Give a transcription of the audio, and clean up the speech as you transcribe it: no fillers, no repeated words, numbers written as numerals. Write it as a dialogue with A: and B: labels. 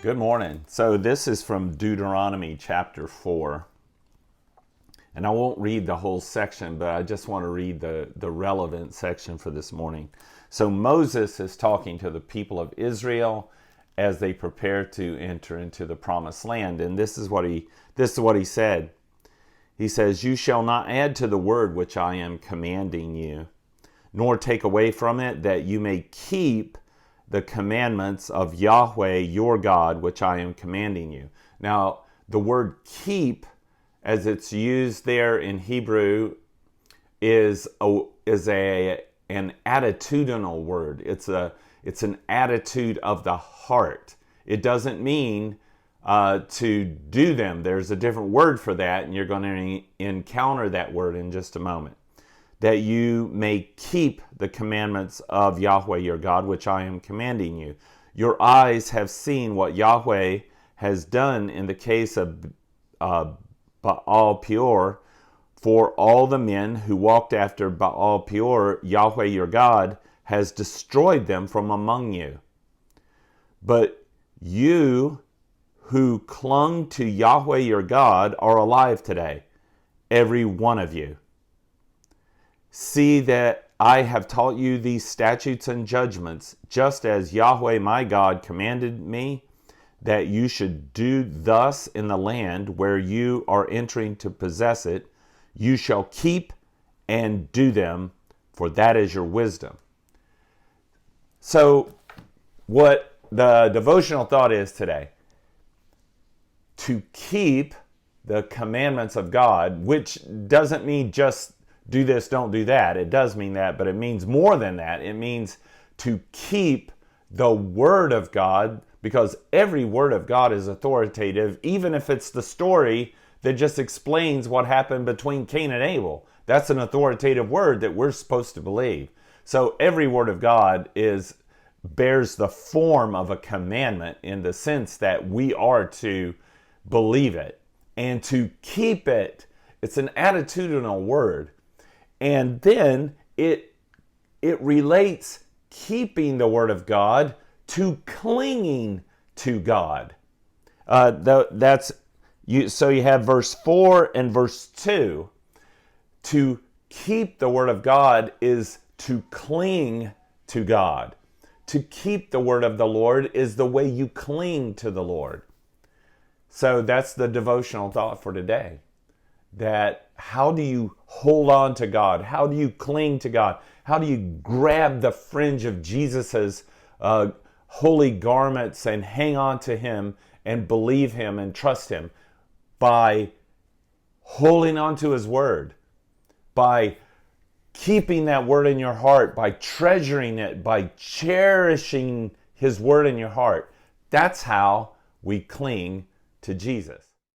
A: Good morning. So this is from Deuteronomy chapter 4. And I won't read the whole section, but I just want to read the relevant section for this morning. So Moses is talking to the people of Israel as they prepare to enter into the promised land. And this is what he said. He says, "You shall not add to the word which I am commanding you, nor take away from it, that you may keep the commandments of Yahweh your God, which I am commanding you." Now, the word keep, as it's used there in Hebrew, is an attitudinal word. It's an attitude of the heart. It doesn't mean to do them. There's a different word for that, and you're going to encounter that word in just a moment. That you may keep the commandments of Yahweh your God, which I am commanding you. Your eyes have seen what Yahweh has done in the case of Baal Peor. For all the men who walked after Baal Peor, Yahweh your God has destroyed them from among you. But you who clung to Yahweh your God are alive today, every one of you. See that I have taught you these statutes and judgments, just as Yahweh my God commanded me, that you should do thus in the land where you are entering to possess it. You shall keep and do them, for that is your wisdom. So, what the devotional thought is today, to keep the commandments of God, which doesn't mean just do this, don't do that. It does mean that, but it means more than that. It means to keep the Word of God, because every Word of God is authoritative, even if it's the story that just explains what happened between Cain and Abel. That's an authoritative word that we're supposed to believe. So every Word of God bears the form of a commandment in the sense that we are to believe it and to keep it. It's an attitudinal word. And then it relates keeping the Word of God to clinging to God. So you have verse 4 and verse 2. To keep the Word of God is to cling to God. To keep the word of the Lord is the way you cling to the Lord. So that's the devotional thought for today. That how do you hold on to God? How do you cling to God? How do you grab the fringe of Jesus's holy garments and hang on to Him and believe Him and trust Him? By holding on to His word, by keeping that word in your heart, by treasuring it, by cherishing His word in your heart. That's how we cling to Jesus.